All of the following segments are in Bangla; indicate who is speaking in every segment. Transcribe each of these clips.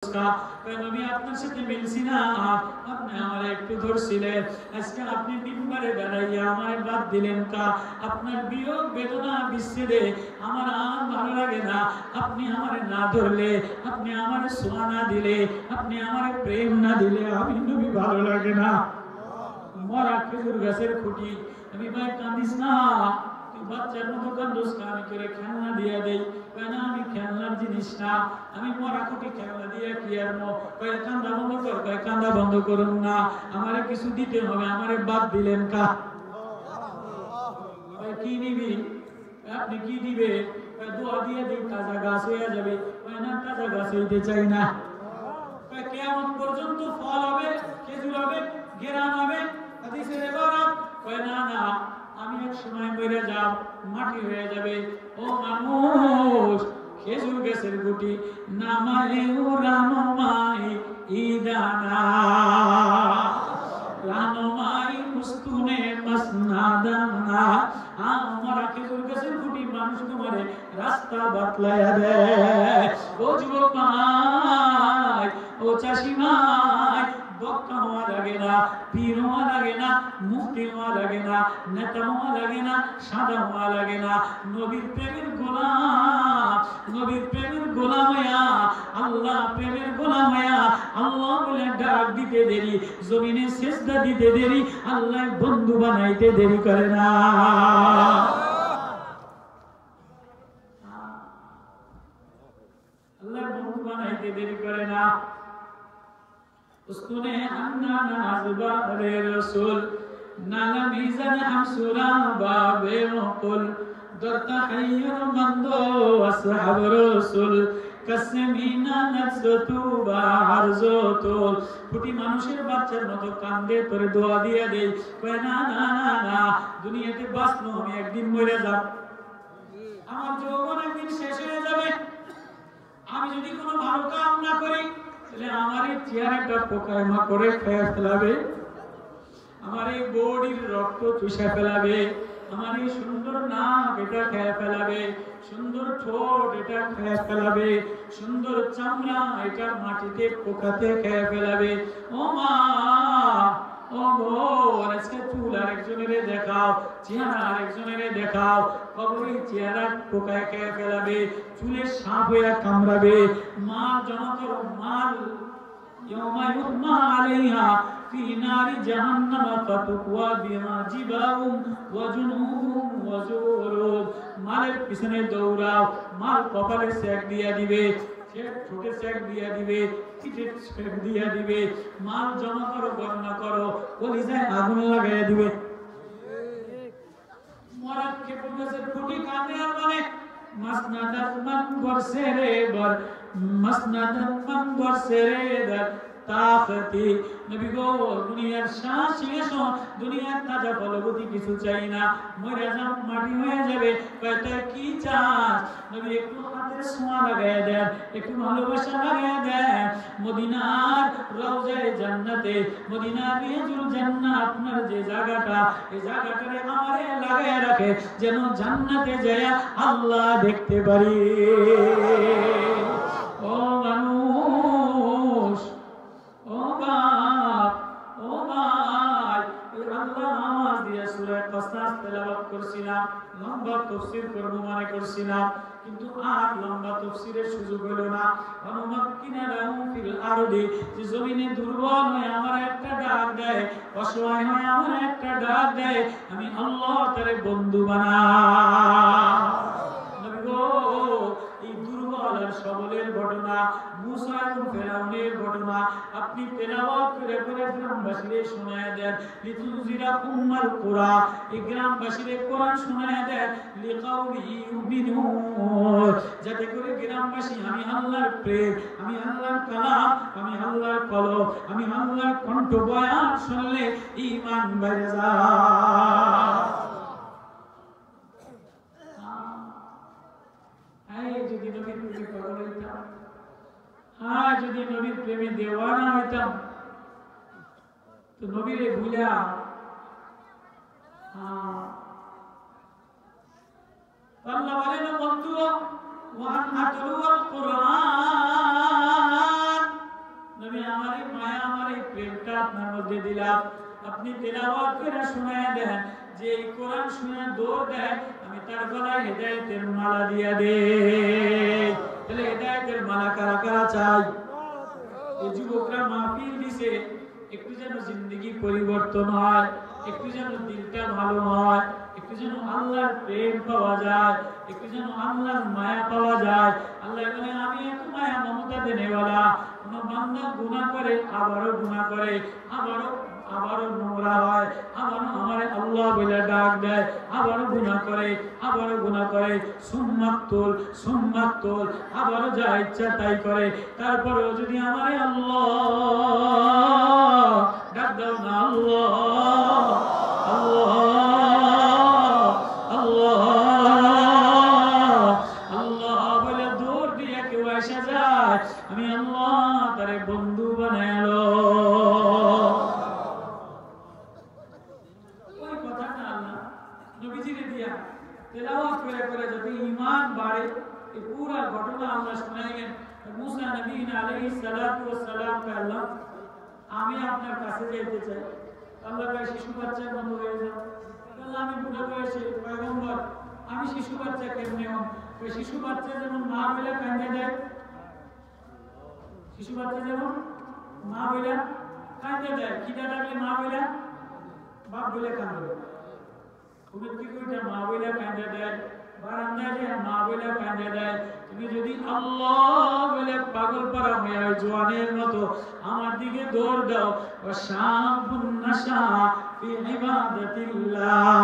Speaker 1: আমি আপনার সাথে মিলছি না, আপনি আমার একটু ধরছিলেন, আজকে আপনি মিম্বারে দাঁড়াইয়া আমার বাদ দিলেন কা? আপনার বিয়োগ বেদনা বিচ্ছেদে আমার আর ভালো লাগে না। আপনি আমার না ধরলে, আপনি আমার ছোঁয়া না দিলে, আপনি আমার প্রেম না দিলে আমি নবী ভালো লাগে না। মরা খেজুর গাছের খুঁটি, আমি ভাই কাঁদিস না, তুই বাচ্চার মতো কান্দোস না, আমি করে খেলনা দিয়ে দেই। কেন আমি খেলনার জিনিস না, আমি মরা খুঁটি খেলনা দিয়ে কি আর কয়ে কান্দা বন্ধ কর, কয়ে কান্দা বন্ধ করুন না, আমারে কিছু দিতে হবে, আমারে বাদ দিলেন কা? কি নিবি? আপনি কি দিবে? দোয়া দিয়ে দিই, তাজা গাছ হয়ে যাবে। না, তাজা গাছ হইতে চাই না। কিয়ামত পর্যন্ত ফল হবে, খেজুর হবে, গেরান হবে, হাদিসের ইবারত। না না, আমি এক সময় মরে যাব, মাটি হয়ে যাবে। ও মানুষ, খেজুর গাছের গুটি নামায়ে রানমাই ইদানা, রানমাই মুস্তুনে মাসনাদানা। আমরা খেজুর গাছের গুটি মানুষ তোমারে রাস্তা বাতলায়া দেয়। ও যুবক ভাই, ও চাষি ভাই, বক্তা হওয়া লাগে না, পীর হওয়া লাগে না, মুফতি হওয়া লাগে না, নেতা হওয়া লাগে না, সাদা হওয়া লাগে না। নবীর প্রেমের গোলাম, নবীর প্রেমের গোলাম হইয়া, আল্লাহ প্রেমের গোলাম হইয়া আল্লাহ বলে ডাক দিতে দেরি, জমিনে সেজদা দিতে দেরি, আল্লাহ বন্ধু বানাইতে দেরি করে না। আল্লাহ বন্ধু বানাইতে দেরি করে না। उसने अन्ना नाज़बा रे रसूल नाला मीज़ान हमसुरा बाबे मुकुल दरता हय्यर मंदो असहाब रसूल कसमीना नज़तु बारज़तु। ফুটি মানুষের বাচ্চার মতো কান্দে, তোরে দোয়া দিয়ে দেই, কয় না না না না, দুনিয়াতে বাঁচবো আমি, একদিন মরে যাব, আমার যৌবন একদিন শেষ হয়ে যাবে। আমি যদি কোনো ভালো কাম না করি, তাহলে আমার এই চেহারাটা পোকায় মাকড়ে খেয়ে ফেলাবে, আমার এই বডির রক্ত চুষে ফেলাবে, আমার এই সুন্দর নাক এটা খেয়ে ফেলাবে, সুন্দর ঠোঁট এটা খেয়ে ফেলাবে, সুন্দর চামড়া এটা মাটিতে পোকাতে খেয়ে ফেলাবে। ও মা, ও বোন, আজকে চুল আরেকজনের দেখাও, চেহারা আরেকজনের দেখাও, কবরের চেহারা পোকায় খেয়ে ফেলাবে, চুলের সাপ হয়ে কামড়াবে। মা জনকর মাল ইয়াউমা ইউহমা আলাইহা ফি নারি জাহান্নাম ফাতুকওয়া বিহা জিবাহুম ওয়া জুনুবুহুম ওয়া যুরুব। মালের পিছনে দৌড়াও, মাল কপালে সেক দিয়া দিবে, ঠোঁটে সেক দিয়া দিবে, পিঠে সেক দিয়া দিবে, মাল জমা করো, গণনা করো, কলিজায় আগুন লাগাইয়া দিবে। মরাদ খেপুর গাছের খুঁটি কাঁদে আর বলে মাসনাদাত মান বরসে রে বর, মাসনাদাত মান বরসে রে দর তাকতি। নবী গো, দুনিয়ার শ্বাস শেষ, দুনিয়ার তাজা ফলবতী কিছু চাই না, মরে যাব, মাটি হয়ে যাবে। কয়টা কি চাস? নবী একটু হাতের ছোঁয়া লাগাইয়া দেন, একটু ভালোবাসা লাগাইয়া দেন। মদিনার রওজায়ে জান্নাতে, মদিনার রিয়াজুল জান্নাহ, আপনার যে জায়গাটা, এই জায়গাটারে আমারে লাগাইয়া রাখে, যেন জান্নাতে যায়া আল্লাহ দেখতে পারি। ও মানুষ, ও বাপ, ও ভাই, আল্লাহ আওয়াজ দিয়ে সূরা কাসাস তেলাওয়াত করছিলাম, লম্বা তাফসীর করব মনে করছিলাম, কিন্তু আর লম্বা তাফসীরের সুযোগ হলো না। অনুমাক্কিনা লাহু ফিল আরদি, যে জমিনে দুর্বল হয়ে আমার একটা ডাক দেয়, অসহায় হয়ে আমার একটা ডাক দেয়, আমি আল্লাহ তারে বন্ধু বানাই। নবী গো, এই দুর্বল আর সবলের ঘটনা, মুসা এবং ফেরাউনের ঘটনা আপনি তেলাওয়াত করে করে গ্রামবাসীরে শোনায় দেন। লিতুনজিরা উম্মাল কুরা, এই গ্রামবাসীরে কোরআন শোনায় দেন, লিকাউলি ইউমিনুন, যাতে করে গ্রামবাসী আমি আল্লাহর প্রেম, আমি আল্লাহর কালাম, আমি আল্লাহর কলম, আমি আল্লাহর কণ্ঠ বয়ান শুনলে ঈমান বেড়ে যায়। যদি নবীর প্রেমে পাগল হইতাম, যদি নবীর প্রেমে দেওয়ানা হইতাম, তো নবীরে ভুলা আল্লাহ বলেন বন্ধু ওয়ান আতলুল কুরআন প্রেমটা আপনার মধ্যে দিলাম, আপনি তেলাওয়াত করে শোনায় দেন, যে এই কোরআন শুনে দৌড় দেয় আমি তার গলায় হেদায়েতের মালা দিয়া দেই। তাহলে হেদায়েতের মালা কারা কারা চাই? এই যুবকরা মাহফিল দিছে, একটু যেন জিন্দেগি পরিবর্তন হয়, একটু যেন দিলটা ভালো হয়, একটু যেন আল্লাহর প্রেম পাওয়া যায়, একটু যেন আল্লাহর মায়া পাওয়া যায়। আল্লাহ বলে আমি এত মায়া মমতা দেনেওয়ালা। কোন বান্দা গুনাহ করে আবারও গুনাহ করে, আবারও নোংরা হয়, আবারও আমারে আল্লাহ বলে ডাক দেয়, আবারও গুনাহ করে সুম্মাতুল আবারও যা ইচ্ছা তাই করে। তারপরেও যদি আমারে আল্লাহ ডাক দাও না, আল্লাহ আল্লাহ আল্লাহ আল্লাহ বলে দৌড় দিয়ে কেউ এসে যায়, আমি আল্লাহ তারে বন্ধু বানালো। ওই কথাটা আল্লাহ নবীজিকে দিয়া তেলাওয়াত করে করে যাতে ঈমান বাড়ে, এই পুরো ঘটনা আমরা শুনাইলেন। মুসা নবী আলাইহিস সালাতু ওয়াস সালাম কে আল্লাহ আমি আপনার কাছে যেতে চাই। আল্লাহ কয় শিশু বাচ্চা বন্ধ হয়ে যাও। আল্লাহ আমি বুড়ো বয়সে পয়গম্বর, আমি শিশু বাচ্চা কেমনে হব? ওই শিশু বাচ্চা যেমন মা বলে কাঁদে দেয়, শিশু বাচ্চা যেমন মা বলে কাঁদে দেয়, খিদা লাগলে মা বলে বাপ বলে কাঁদে, ঘুমের থেকে উঠে মা বলে কাঁদে দেয়, বারান্দায় যে মা বলে কাঁদে দেয়। তুমি যদি আল্লাহ বলে পাগল পারা হয়ে জওয়ানের মতো আমার দিকে দৌড় দাও, ওয়াশাবুন নাশা ফি ইবাদাতিল্লাহ,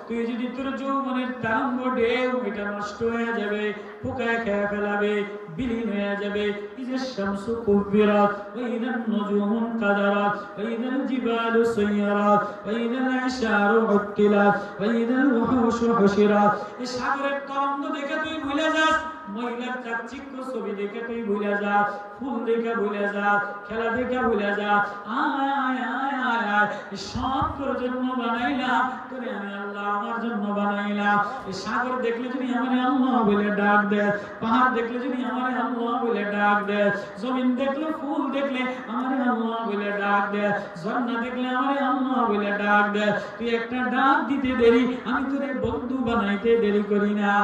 Speaker 1: তুই যদি তোর যৌবনের তারঙ্গ ঢেউ এটা নষ্ট হয়ে যাবে, পোকায় খেয়ে ফেলাবে, বিলীন হয়ে যাবে। ইজা শামসু কুবিরাত ওয়া ইদান নুজুমু কাদারাত ওয়া ইদাল জিবালু সুয়িরাত ওয়া ইদাল ইশারু উত্তিলাত ওয়া ইদাল উহুশু হুশিরাত। এই সাগরের তরঙ্গ দেখে তুই ভুলে যাস, মহিলার চাকচিক্য ছবি দেখে তুই ভুলে যাস, ফুল দেখে ভুলে যাস, খেলা দেখে ভুলে যাস। আয় আয় আয় আয় আয়, সব তোর জন্য বানাইলাম, তোরে আমি আল্লাহ আমার জন্য বানাইলাম। এই সাগর দেখলে যদি আমারে আল্লাহ বলে ডাক দে, পাহাড় দেখলে যদি আমারে আল্লাহ বলে ডাক দে, জমিন দেখলে ফুল দেখলে আমারে আল্লাহ বলে ডাক দে, ঝর্ণা দেখলে আমারে আল্লাহ বলে ডাক দে, তুই একটা ডাক দিতে দেরি, আমি তোরে বন্ধু বানাইতে দেরি করি না।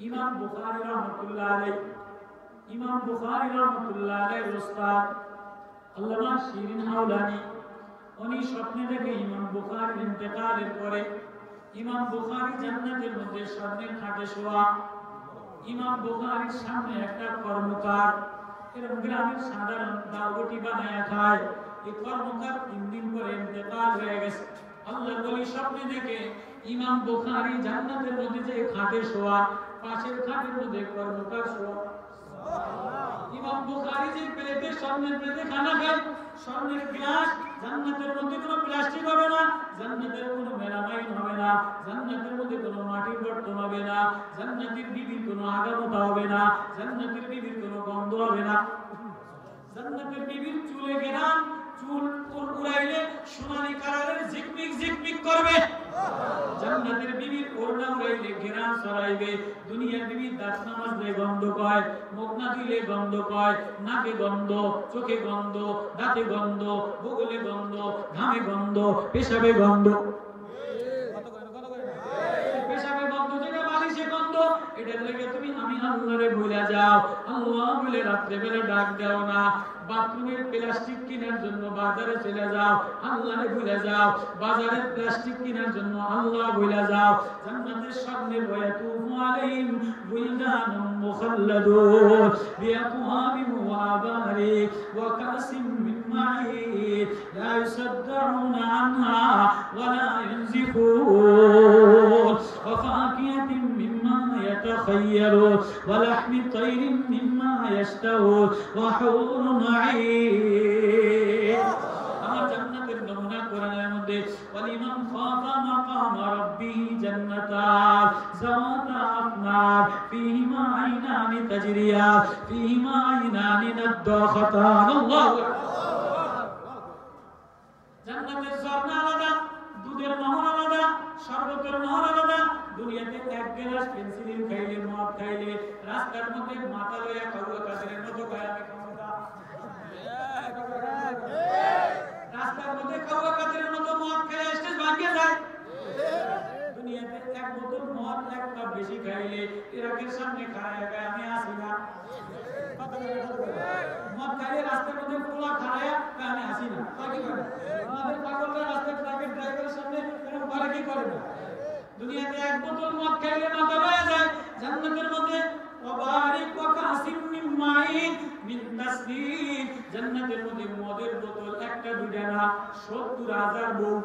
Speaker 1: ইমাম বুখারী রাহমাতুল্লাহ আলাইহি, ইমাম বুখারী রাহমাতুল্লাহ আলাইহির উস্তাদ আল্লামা শিরিন হাওলানি উনি স্বপ্নে দেখে ইমাম বুখারীর ইন্তেকালের পরে ইমাম বুখারী জান্নাতের মধ্যে স্বর্ণের খাটে শোয়া, ইমাম বুখারীর সামনে একটা কর্মকার, এরকম গ্রামের সাধারণ দাওবটি বানায়া খায়, এই কর্মকার 3 দিন পরে ইন্তেকাল হয়ে গেছে। আল্লাহর ওলি স্বপ্নে দেখে ইমাম বুখারী জান্নাতের মধ্যে যে খাটে শোয়া, পাশের খাটের মধ্যে কর্মকার শোয়া। ইমাম বুখারী যে প্লেটে স্বর্ণের প্লেটে খানা খায়, স্বর্ণের গ্লাস, জান্নাতের মধ্যে কোনো প্লাস্টিক হবে না, জান্নাতের কোনো মেলামাইন হবে না, জান্নাতের মধ্যে কোনো মাটির বর্তন হবে না, জান্নাতের বিবির কোনো আগামতা হবে না, জান্নাতের বিবির কোনো গন্ধ হবে না, জান্নাতের বিবির চুলে গেরান, চুল উড়াইলে সোনালী কালারের ঝিকমিক ঝিকমিক করবে, জান্নাতের বিবির ওড়না উড়াইলে ঘেরান ছড়াইবে। দুনিয়ার বিবির দাঁত না মাজলে গন্ধ কয়, মুখ না ধুইলে গন্ধ কয়, নাকে গন্ধ, চোখে গন্ধ, দাঁতে গন্ধ, বগলে গন্ধ, ঘামে গন্ধ, পেশাবে গন্ধ, পেশাবে গন্ধ, যেটা বালিশে গন্ধ, এটার লেগে তুমি আমি আল্লাহরে ভুলে যাও, আল্লাহ বলে রাত্রে বেলা ডাক দাও না। বাথরুমের প্লাস্টিক কেনার জন্য বাজারে চলে যাও, আল্লাহরে ভুলে যাও, বাজারে প্লাস্টিক কেনার জন্য আল্লাহ ভুলে যাও। জান্নাতের সামনে ওয়াতুফু আলাইহিম বুলদানুম মুখাল্লাদুন বিআকওয়াবিন ওয়া আবারিক ওয়া কাসিম মিন মাঈন লা ইউসাদ্দাউনা আনহা ওয়া লা ইনজিফুন ওয়া ফাকিহাতিন মিম্মা ইয়াতাখায়্যারুন ওয়া লাহমি তায়রিন মিম্মা ইয়াশতাহুন ওয়া হুরুন আমার জান্নাতের নমুনা কোরআনের মধ্যে ওয়ালিমান খাফা মাকাম রাব্বিহি জান্নাতান যাওয়াতা আফনার ফীহিমা আইনানি তাজরিয়ান ফীহিমা আইনানি নাদখাতান। আল্লাহু আকবার। জান্নাতের ঝর্ণা আলাদা, দুধের নহর আলাদা, শরবতের নহর আলাদা। দুনিয়াতে এক গ্লাস পেন্সিলিন খাইলে মদ খাইলে রাস্তার মধ্যে মাথা লইয়া খাওয়া কাদের মতো খায় আমি খাবো না রাস্তার মধ্যে খাওয়া কাদের মতো মদ খেয়ে স্টেজ ভাঙিয়ে যায় দুনিয়াতে এক বোতল মদ এক কাপ বেশি খাইলে ইরাকের সামনে খায় আমি আসি না মদ খাইলে রাস্তার মধ্যে পোলা খায় আমি আসি না কি করে আমাদের পাগলরা রাস্তার ট্রাকের ড্রাইভারের সামনে এরকম করে কি করে না দুনিয়াতে এক বোতল মদ খাইলে মাথা লয়ে যায় জান্নাতের মধ্যে ওয়াবারিক ওয়া কাসিম মিন মাইন মিন তাসনিম জান্নাতের মধ্যে মদের বোতল একটা দুইটা না ৭০,০০০ বউ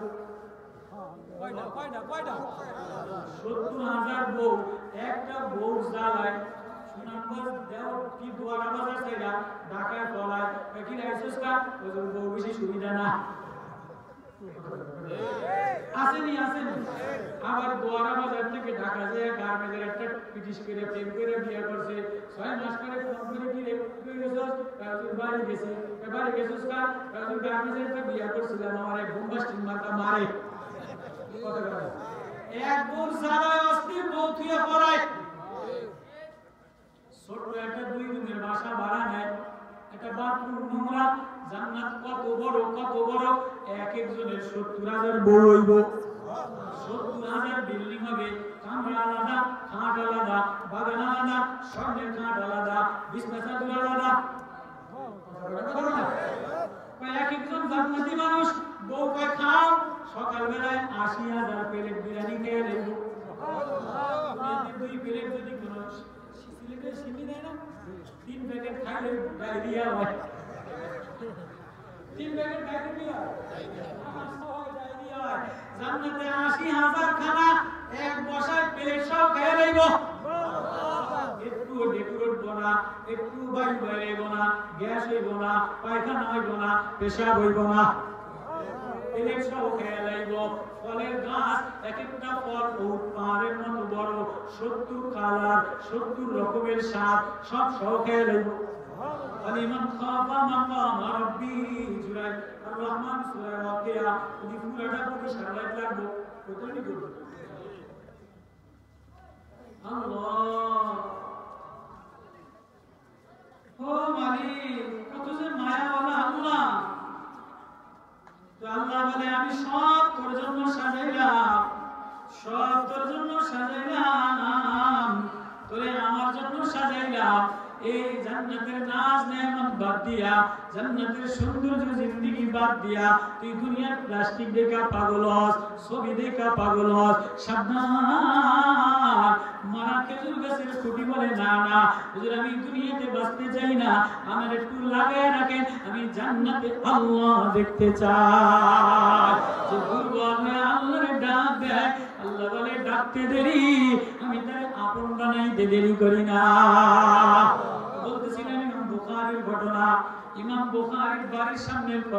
Speaker 1: কয়টা ৭০,০০০ বউ একটা বউ জ্বালায় সুনামগঞ্জ দেও কি দুয়ারা বাজার থেকে ঢাকায় পলায় কি রাইছস কা ওই বউ বেশি সুবিধা না আসেনি আবার দুয়ারা বাজার থেকে ঢাকা যায় গার্মেন্টের একটা পিটিশ করে প্রেম করে বিয়ে করছে ৬ মাস করে ফোন করে কি রে তুই গেছস কাজুর বাড়ি গেছস কা কাজুর গার্মেন্টের একটা বিয়ে করছিলাম আমার এক বোমবাস্টিং মার্কা মারে কত করে এক বউ সারায় অস্থির বউ থিয়া পড়ায় ছোট একটা 2 রুমের বাসা ভাড়া নেয় একটা বাথরুম নোংরা জান্নাত কত বড় এক একজনের ৭০,০০০ বউ হইব ৭০,০০০ বিল্ডিং হবে কামরা আলাদা খাট আলাদা বাগান আলাদা স্বর্ণের খাট আলাদা বিছনা চাদর আলাদা এক একজন জান্নাতি মানুষ বউ কয় খাও সকালবেলায় ৮০,০০০ প্লেট বিরিয়ানি খেয়ে নেব 2 প্লেট যদি কোনো সিলেটে সিমি দেয় না 3 প্যাকেট খাইলে ডায়রিয়া হয় 3 প্যাকেট ডায়রিয়া হয় জান্নাতে ৮০,০০০ খানা এক বসায় প্লেট সব খেয়ে নেব একটু ডেকোরেট বনা একটু বায়ু বাইরে বনা গ্যাস হইব না পায়খানা হইব না পেশাব হইব না প্লেট সব খেয়ে নেব ফলের গাছ এক একটা ফল পাহাড়ের মতো বড় ৭০ কালার ৭০ রকমের স্বাদ সব খেয়ে নেব আলিমান খাফা মাকাম রাব্বি জুরাই আর রহমান সূরা ওয়াকিয়া যদি পুরাটা পড়ি সারাত লাগবো কতটি করব আল্লাহ ও মালিক কত যে মায়াওয়ালা আল্লাহ তো আল্লাহ বলে আমি সব তোর জন্য সাজাইলাম তোরে আমার জন্য সাজাইলাম এই জান্নাতের নাজ নেয়ামত বাদ দিয়া জান্নাতের সৌন্দর্য জিন্দেগি বাদ দিয়া তুই দুনিয়ার প্লাস্টিক দেখা পাগল হস ছবি দেখা পাগল হস সাবধান মারা খেজুর গাছের খুঁটি বলে না হুজুর আমি দুনিয়াতে বাঁচতে চাই না আমার একটু লাগায় রাখেন আমি জান্নাতে আল্লাহ দেখতে চাই যে দুর্বল আল্লাহর ডাক দেয় আল্লাহ বলে ডাকতে দেরি আমি তার আপন বানাইতে দেরি করি না বলতেছিলেন ইমাম বুখারীর ঘটনা ইমাম বুখারীর বাড়ির সামনে